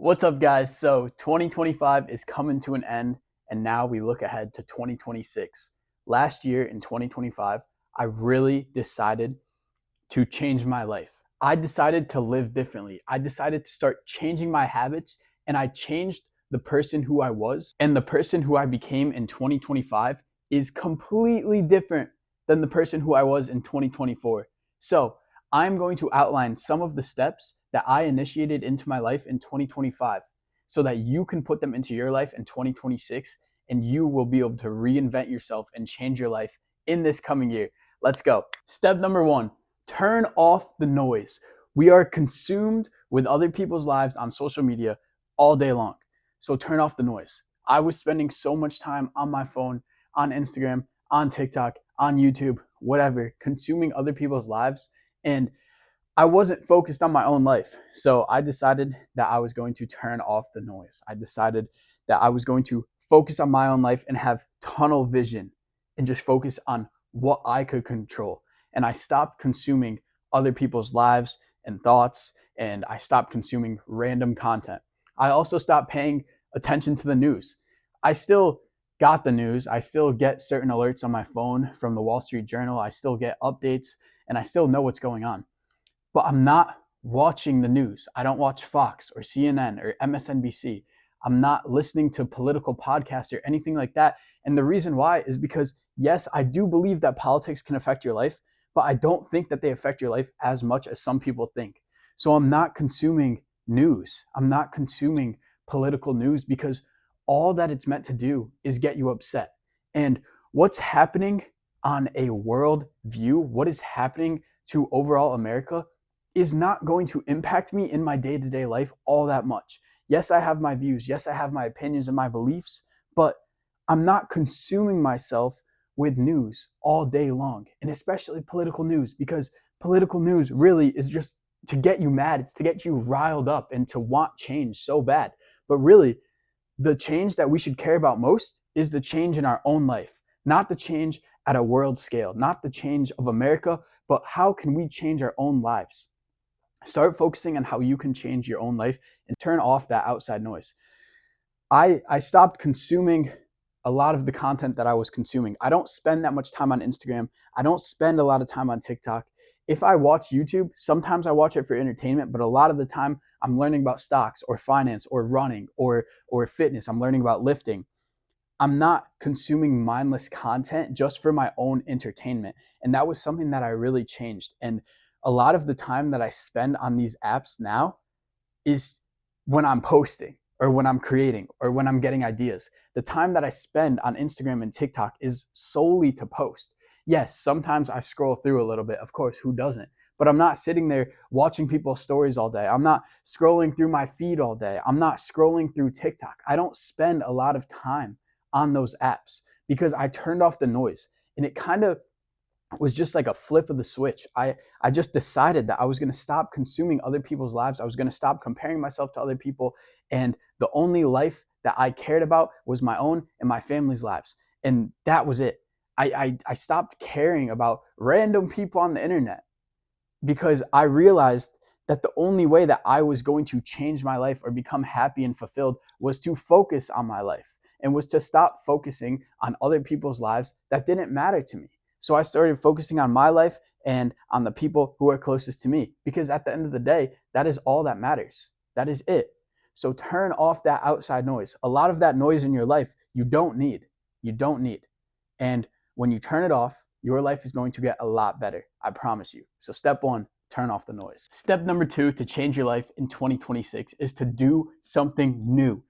What's up, guys? So 2025 is coming to an end, and now we look ahead to 2026. Last year in 2025, I really decided to change my life. I decided to live differently. I decided to start changing my habits, and I changed the person who I was. And the person who I became in 2025 is completely different than the person who I was in 2024. So I'm going to outline some of the steps that I initiated into my life in 2025 so that you can put them into your life in 2026 and you will be able to reinvent yourself and change your life in this coming year. Let's go. Step number one, turn off the noise. We are consumed with other people's lives on social media all day long. So turn off the noise. I was spending so much time on my phone, on Instagram, on TikTok, on YouTube, whatever, consuming other people's lives. And I wasn't focused on my own life. So I decided that I was going to turn off the noise. I decided that I was going to focus on my own life and have tunnel vision and just focus on what I could control. And I stopped consuming other people's lives and thoughts, and I stopped consuming random content. I also stopped paying attention to the news. I still got the news. I still get certain alerts on my phone from the Wall Street Journal. I still get updates and I still know what's going on. But I'm not watching the news. I don't watch Fox or CNN or MSNBC. I'm not listening to political podcasts or anything like that. And the reason why is because, yes, I do believe that politics can affect your life, but I don't think that they affect your life as much as some people think. So I'm not consuming news. I'm not consuming political news because all that it's meant to do is get you upset. And what's happening on a world view, what is happening to overall America is not going to impact me in my day-to-day life all that much. Yes, I have my views. Yes, I have my opinions and my beliefs, but I'm not consuming myself with news all day long, and especially political news, because political news really is just to get you mad. It's to get you riled up and to want change so bad. But really, the change that we should care about most is the change in our own life, not the change at a world scale, not the change of America, but how can we change our own lives? Start focusing on how you can change your own life and turn off that outside noise. I stopped consuming a lot of the content that I was consuming. I don't spend that much time on Instagram. I don't spend a lot of time on TikTok. If I watch YouTube, sometimes I watch it for entertainment, but a lot of the time I'm learning about stocks or finance or running or fitness. I'm learning about lifting. I'm not consuming mindless content just for my own entertainment. And that was something that I really changed. And a lot of the time that I spend on these apps now is when I'm posting or when I'm creating or when I'm getting ideas. The time that I spend on Instagram and TikTok is solely to post. Yes, sometimes I scroll through a little bit. Of course, who doesn't? But I'm not sitting there watching people's stories all day. I'm not scrolling through my feed all day. I'm not scrolling through TikTok. I don't spend a lot of time on those apps because I turned off the noise. And it kind of was just like a flip of the switch. I just decided that I was going to stop consuming other people's lives. I was going to stop comparing myself to other people. And the only life that I cared about was my own and my family's lives. And that was it. I stopped caring about random people on the internet because I realized that the only way that I was going to change my life or become happy and fulfilled was to focus on my life and was to stop focusing on other people's lives that didn't matter to me. So I started focusing on my life and on the people who are closest to me, because at the end of the day, that is all that matters. That is it. So turn off that outside noise. A lot of that noise in your life, you don't need. You don't need. And when you turn it off, your life is going to get a lot better. I promise you. So step one, turn off the noise. Step number two to change your life in 2026 is to do something new.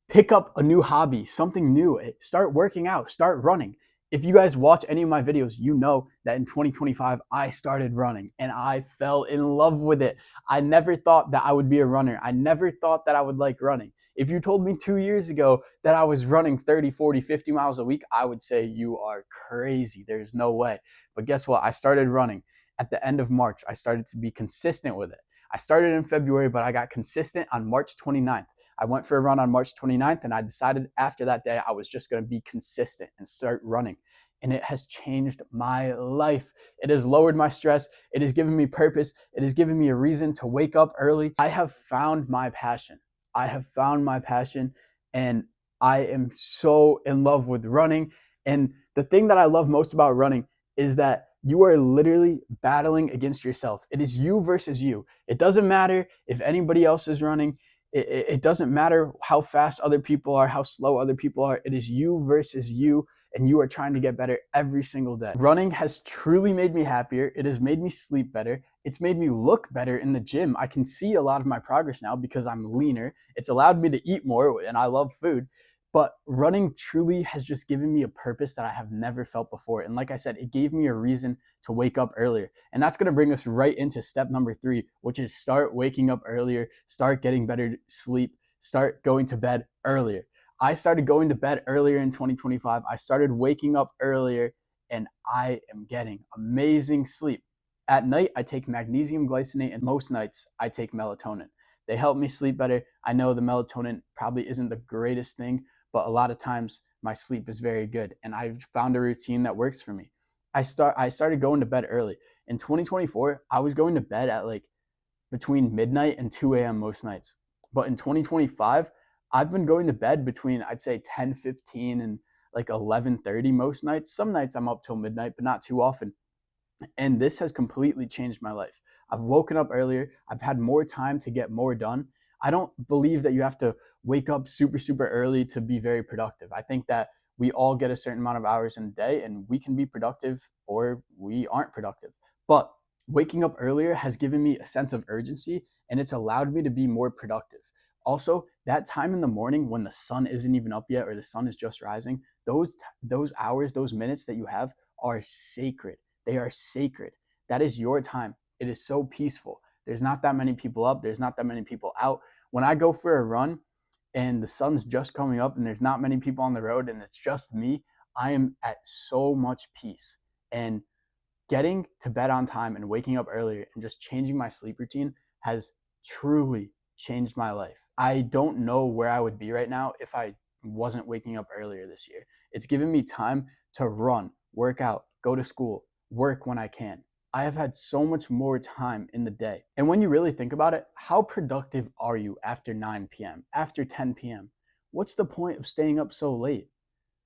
Pick up a new hobby, something new. Start working out, start running. If you guys watch any of my videos, you know that in 2025, I started running and I fell in love with it. I never thought that I would be a runner. I never thought that I would like running. If you told me 2 years ago that I was running 30, 40, 50 miles a week, I would say you are crazy. There's no way. But guess what? I started running at the end of March. I started to be consistent with it. I started in February, but I got consistent on March 29th. I went for a run on March 29th, and I decided after that day I was just going to be consistent and start running. And it has changed my life. It has lowered my stress. It has given me purpose. It has given me a reason to wake up early. I have found my passion. I have found my passion, and I am so in love with running. And the thing that I love most about running is that you are literally battling against yourself. It is you versus you. It doesn't matter if anybody else is running. It doesn't matter how fast other people are, how slow other people are. It is you versus you, and you are trying to get better every single day. Running has truly made me happier. It has made me sleep better. It's made me look better in the gym. I can see a lot of my progress now because I'm leaner. It's allowed me to eat more, and I love food. But running truly has just given me a purpose that I have never felt before. And like I said, it gave me a reason to wake up earlier. And that's going to bring us right into step number 3, which is start waking up earlier, start getting better sleep, start going to bed earlier. I started going to bed earlier in 2025. I started waking up earlier, and I am getting amazing sleep. At night, I take magnesium glycinate, and most nights I take melatonin. They help me sleep better. I know the melatonin probably isn't the greatest thing, but a lot of times my sleep is very good, and I've found a routine that works for me. I started going to bed early. In 2024, I was going to bed at like between midnight and 2 a.m. most nights. But in 2025, I've been going to bed between, I'd say, 10:15 and like 11:30 most nights. Some nights I'm up till midnight, but not too often. And this has completely changed my life. I've woken up earlier. I've had more time to get more done. I don't believe that you have to wake up super, super early to be very productive. I think that we all get a certain amount of hours in a day, and we can be productive or we aren't productive. But waking up earlier has given me a sense of urgency, and it's allowed me to be more productive. Also, that time in the morning when the sun isn't even up yet or the sun is just rising, those hours, those minutes that you have are sacred. They are sacred. That is your time. It is so peaceful. There's not that many people up. There's not that many people out. When I go for a run and the sun's just coming up and there's not many people on the road and it's just me, I am at so much peace. And getting to bed on time and waking up earlier and just changing my sleep routine has truly changed my life. I don't know where I would be right now if I wasn't waking up earlier this year. It's given me time to run, work out, go to school, work when I can. I have had so much more time in the day. And when you really think about it, how productive are you after 9 p.m., after 10 p.m.? What's the point of staying up so late?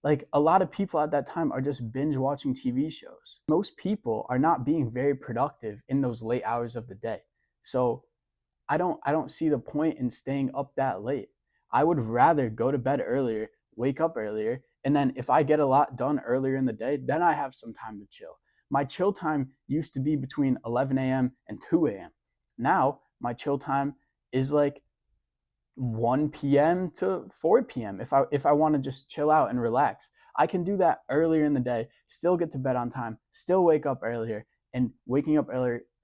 Like, a lot of people at that time are just binge watching TV shows. Most people are not being very productive in those late hours of the day. So I don't see the point in staying up that late. I would rather go to bed earlier, wake up earlier, and then if I get a lot done earlier in the day, then I have some time to chill. My chill time used to be between 11 a.m. and 2 a.m. Now my chill time is like 1 p.m. to 4 p.m. If I want to just chill out and relax. I can do that earlier in the day, still get to bed on time, still wake up earlier, and waking up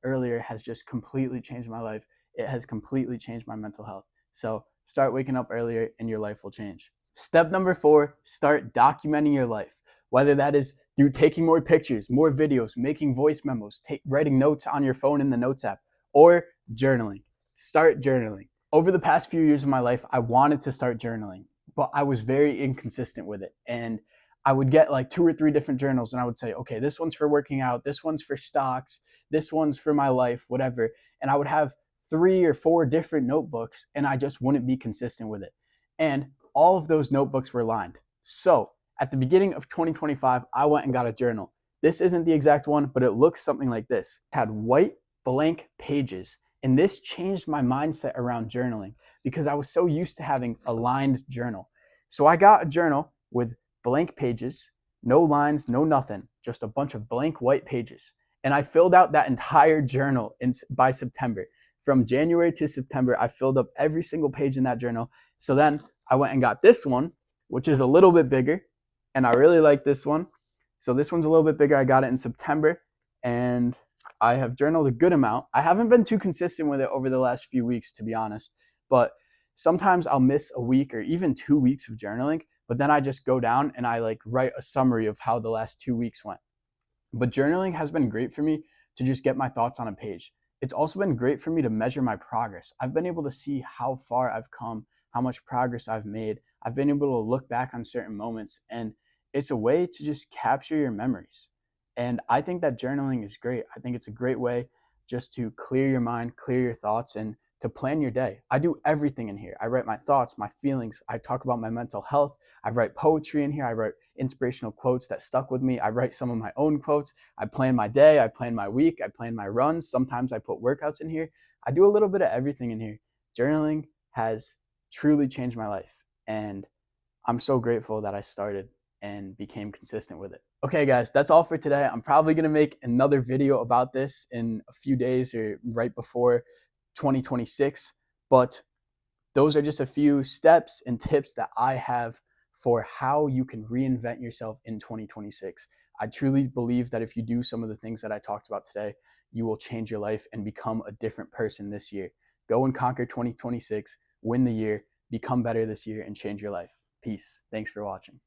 earlier has just completely changed my life. It has completely changed my mental health. So start waking up earlier and your life will change. Step number 4, start documenting your life. Whether that is through taking more pictures, more videos, making voice memos, writing notes on your phone in the notes app, or journaling. Start journaling. Over the past few years of my life, I wanted to start journaling, but I was very inconsistent with it. And I would get like 2 or 3 different journals and I would say, okay, this one's for working out, this one's for stocks, this one's for my life, whatever. And I would have 3 or 4 different notebooks and I just wouldn't be consistent with it. And all of those notebooks were lined. So at the beginning of 2025, I went and got a journal. This isn't the exact one, but it looks something like this. It had white blank pages. And this changed my mindset around journaling because I was so used to having a lined journal. So I got a journal with blank pages, no lines, no nothing, just a bunch of blank white pages. And I filled out that entire journal by September. From January to September, I filled up every single page in that journal. So then I went and got this one, which is a little bit bigger. And I really like this one. So this one's a little bit bigger. I got it in September. And I have journaled a good amount. I haven't been too consistent with it over the last few weeks, to be honest, but sometimes I'll miss a week or even 2 weeks of journaling, but then I just go down and I like write a summary of how the last 2 weeks went. But journaling has been great for me to just get my thoughts on a page. It's also been great for me to measure my progress. I've been able to see how far I've come, how much progress I've made. I've been able to look back on certain moments, and it's a way to just capture your memories. And I think that journaling is great. I think it's a great way just to clear your mind, clear your thoughts, and to plan your day. I do everything in here. I write my thoughts, my feelings. I talk about my mental health. I write poetry in here. I write inspirational quotes that stuck with me. I write some of my own quotes. I plan my day. I plan my week. I plan my runs. Sometimes I put workouts in here. I do a little bit of everything in here. Journaling has truly changed my life, and I'm so grateful that I started and became consistent with it. Okay, guys, that's all for today. I'm probably going to make another video about this in a few days or right before 2026, but those are just a few steps and tips that I have for how you can reinvent yourself in 2026. I truly believe that if you do some of the things that I talked about today, you will change your life and become a different person this year. Go and conquer 2026, win the year, become better this year, and change your life. Peace. Thanks for watching.